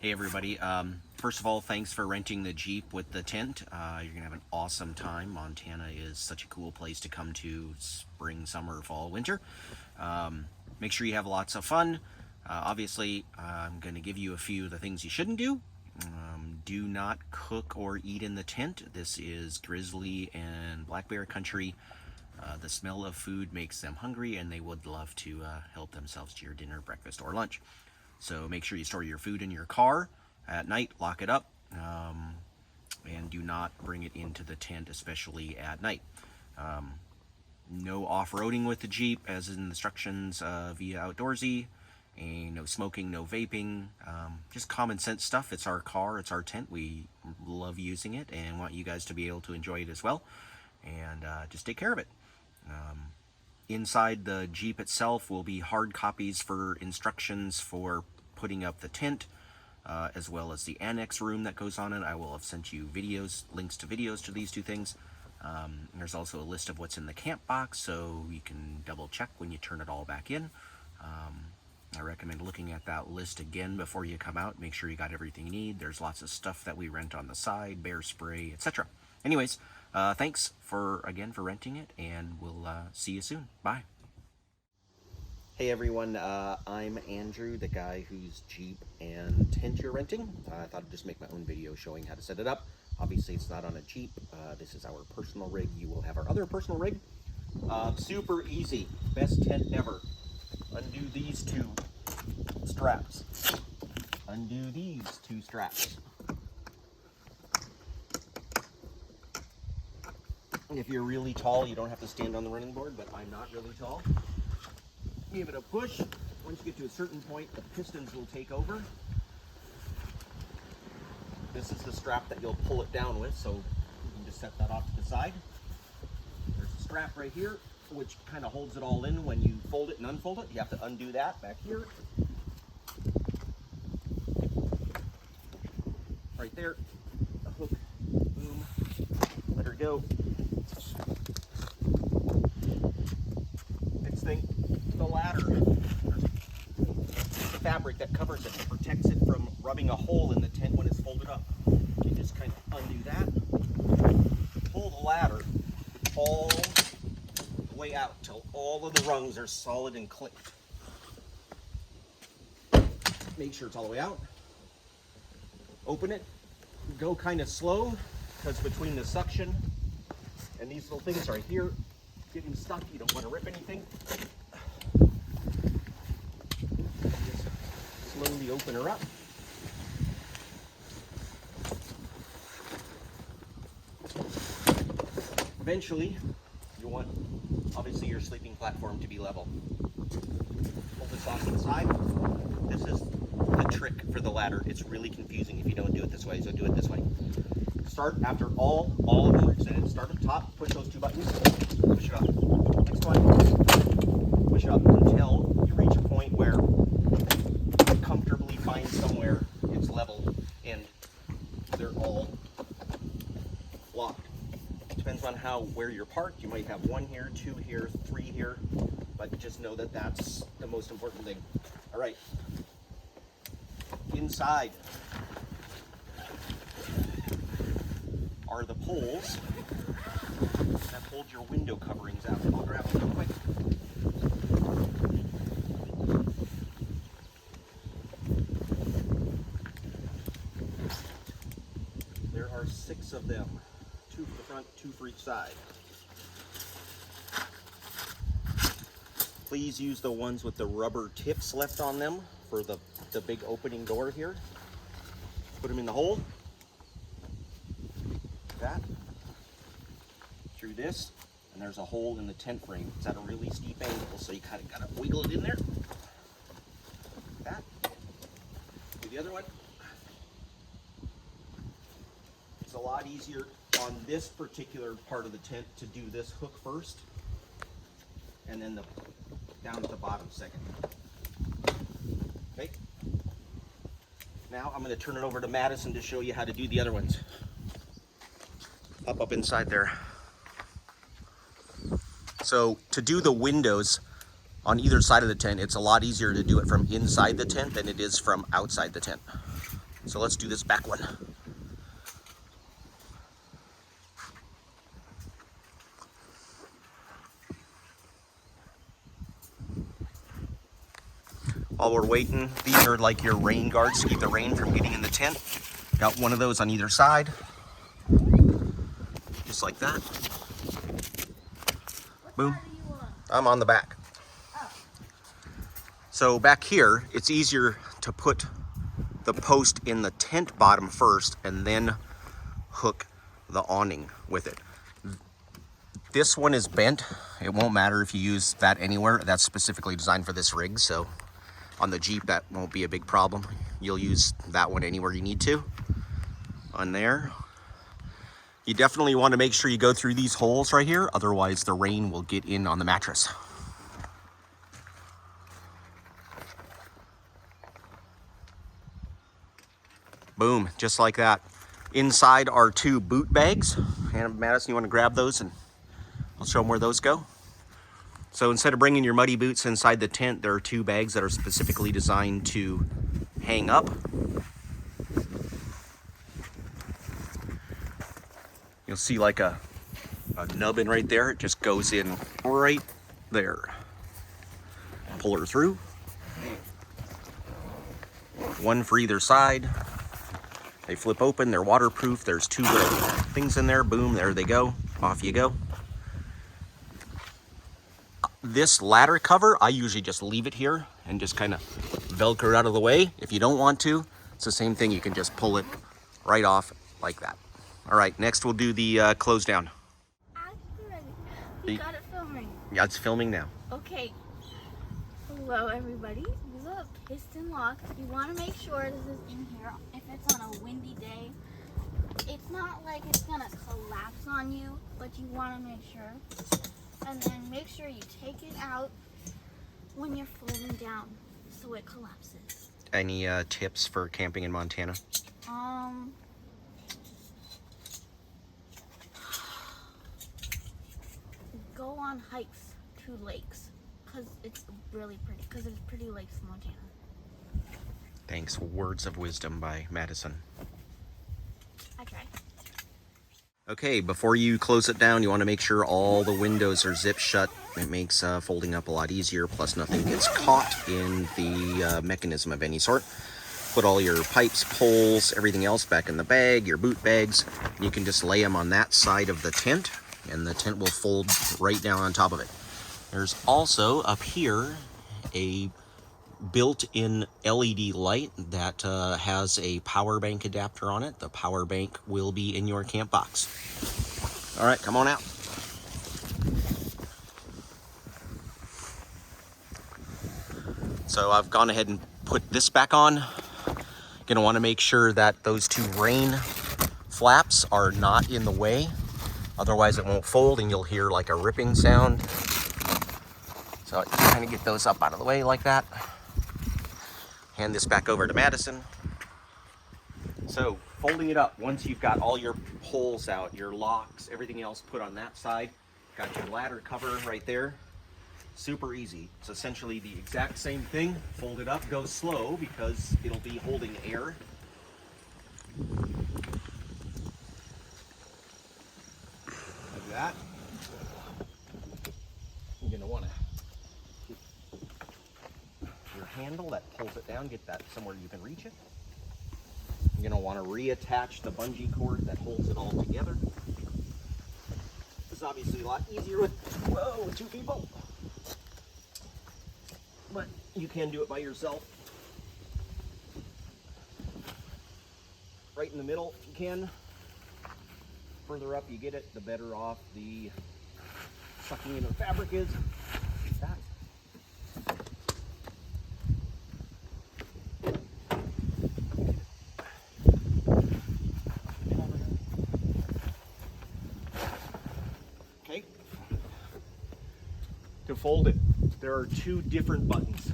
Hey everybody, first of all, thanks for renting the Jeep with the tent. You're gonna have an awesome time. Montana is such a cool place to come to spring, summer, fall, winter. Make sure you have lots of fun. Obviously, I'm gonna give you a few of the things you shouldn't do. Do not cook or eat in the tent. This is grizzly and black bear country. The smell of food makes them hungry and they would love to help themselves to your dinner, breakfast, or lunch. So make sure you store your food in your car at night, lock it up, and do not bring it into the tent, especially at night. No off-roading with the Jeep, as in instructions via Outdoorsy, and no smoking, no vaping, just common sense stuff. It's our car, it's our tent. We love using it and want you guys to be able to enjoy it as well, and just take care of it. Inside the Jeep itself will be hard copies for instructions for putting up the tent, as well as the annex room that goes on it. I will have sent you videos, links to videos to these two things. There's also a list of what's in the camp box, so you can double check when you turn it all back in. I recommend looking at that list again before you come out. Make sure you got everything you need. There's lots of stuff that we rent on the side, bear spray, etc. Anyways, thanks again for renting it, and we'll see you soon. Bye. Hey everyone, I'm Andrew, the guy whose Jeep and tent you're renting. I thought I'd just make my own video showing how to set it up. Obviously it's not on a Jeep. This is our personal rig. You will have our other personal rig. Super easy, best tent ever. Undo these two straps. Undo these two straps. And if you're really tall, you don't have to stand on the running board, but I'm not really tall. Give it a push. Once you get to a certain point, the pistons will take over. This is the strap that you'll pull it down with, so you can just set that off to the side. There's a strap right here, which kind of holds it all in when you fold it and unfold it. You have to undo that back here. Right there, the hook, boom, let her go. Next thing, the ladder. There's the fabric that covers it, that protects it from rubbing a hole in the tent when it's folded up. You just kind of undo that, pull the ladder all the way out till all of the rungs are solid and clipped. Make sure it's all the way out. Open it, go kind of slow, because between the suction and these little things right here, getting stuck, you don't want to rip anything. Just slowly open her up. Eventually, you want, obviously, your sleeping platform to be level. Pull this off to the side. This is the trick for the ladder. It's really confusing if you don't do it this way, so do it this way. Start after all of them are extended. Start at the top, push those two buttons, push it up. Next one, push up until you reach a point where you comfortably find somewhere it's level and they're all locked. Depends on where you're parked. You might have one here, two here, three here, but just know that that's the most important thing. All right, inside are the poles that hold your window coverings out. I'll grab them real quick. There are 6 of them, 2 for the front, 2 for each side. Please use the ones with the rubber tips left on them for the big opening door here. Put them in the hole. That through this, and there's a hole in the tent frame. It's at a really steep angle, so you kind of gotta wiggle it in there. That. Do the other one. It's a lot easier on this particular part of the tent to do this hook first, and then the down to the bottom second. Okay. Now I'm going to turn it over to Madison to show you how to do the other ones. Up inside there. So to do the windows on either side of the tent, it's a lot easier to do it from inside the tent than it is from outside the tent. So let's do this back one. While we're waiting, these are like your rain guards to keep the rain from getting in the tent. Got one of those on either side. Just like that. Boom. I'm on the back. So back here, it's easier to put the post in the tent bottom first and then hook the awning with it. This one is bent. It won't matter if you use that anywhere. That's specifically designed for this rig, so on the Jeep that won't be a big problem. You'll use that one anywhere you need to. On there. You definitely want to make sure you go through these holes right here, otherwise the rain will get in on the mattress. Boom, just like that. Inside are 2 boot bags. And Madison, you want to grab those and I'll show them where those go. So instead of bringing your muddy boots inside the tent, there are 2 bags that are specifically designed to hang up. You'll see like a nubbin right there. It just goes in right there. Pull her through. One for either side. They flip open, they're waterproof. There's 2 little things in there. Boom, there they go. Off you go. This ladder cover, I usually just leave it here and just kind of Velcro it out of the way. If you don't want to, it's the same thing. You can just pull it right off like that. All right, next we'll do the close down. You got it filming. Yeah, it's filming now. Okay. Hello, everybody. This is a piston lock. You want to make sure this is in here. If it's on a windy day, it's not like it's going to collapse on you, but you want to make sure. And then make sure you take it out when you're folding down so it collapses. Any tips for camping in Montana? Go on hikes to lakes because it's really pretty, because it's pretty lakes in Montana. Thanks. Words of wisdom by Madison. I try. Okay, before you close it down, you want to make sure all the windows are zipped shut. It makes folding up a lot easier, plus nothing gets caught in the mechanism of any sort. Put all your pipes, poles, everything else back in the bag, your boot bags. You can just lay them on that side of the tent, and the tent will fold right down on top of it. There's also up here a built-in LED light that has a power bank adapter on it. The power bank will be in your camp box. All right, come on out. So I've gone ahead and put this back on. Gonna want to make sure that those 2 rain flaps are not in the way. Otherwise it won't fold and you'll hear like a ripping sound. So kind of get those up out of the way like that. Hand this back over to Madison. So folding it up, once you've got all your holes out, your locks, everything else put on that side, got your ladder cover right there. Super easy. It's essentially the exact same thing. Fold it up, go slow because it'll be holding air. Like that. You're gonna want to your handle that pulls it down, get that somewhere you can reach it. You're gonna want to reattach the bungee cord that holds it all together. This is obviously a lot easier with 2 people. But you can do it by yourself. Right in the middle if you can. Further up you get it, the better off the sucking into the fabric is. Like that. Okay. To fold it, there are 2 different buttons.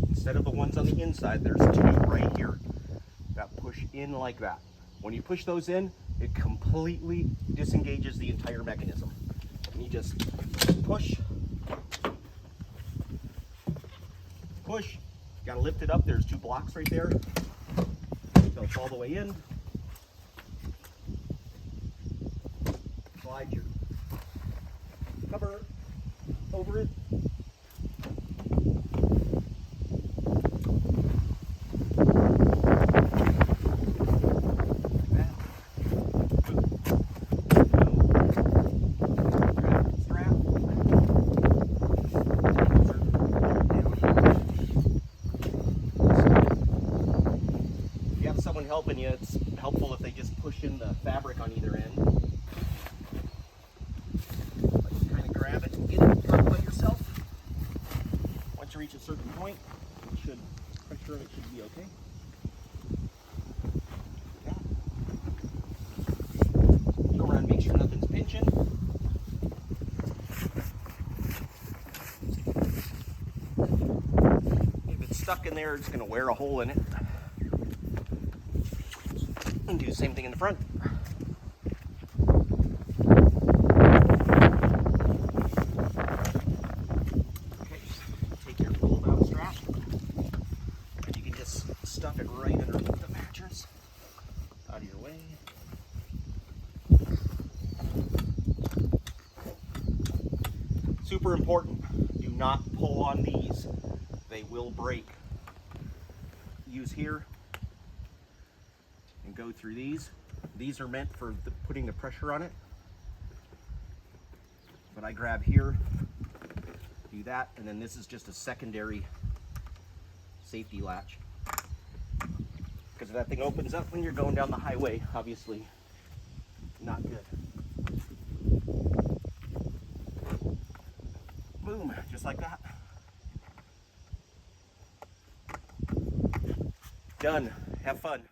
Instead of the ones on the inside, there's 2 right here that push in like that. When you push those in, it completely disengages the entire mechanism. And you just push, push. You gotta lift it up. There's 2 blocks right there. They'll push all the way in. Slide your cover over it. Helping you, it's helpful if they just push in the fabric on either end. But you kind of grab it and get it done by yourself. Once you reach a certain point, pressure of it should be okay. Go around and make sure nothing's pinching. If it's stuck in there, it's going to wear a hole in it. And do the same thing in the front. Okay, take your pull down strap, and you can just stuff it right underneath the mattress, out of your way. Super important, do not pull on these. They will break. Use here. And go through these. These are meant for putting the pressure on it. But I grab here, do that, and then this is just a secondary safety latch. Because if that thing opens up when you're going down the highway, obviously not good. Boom, just like that. Done. Have fun.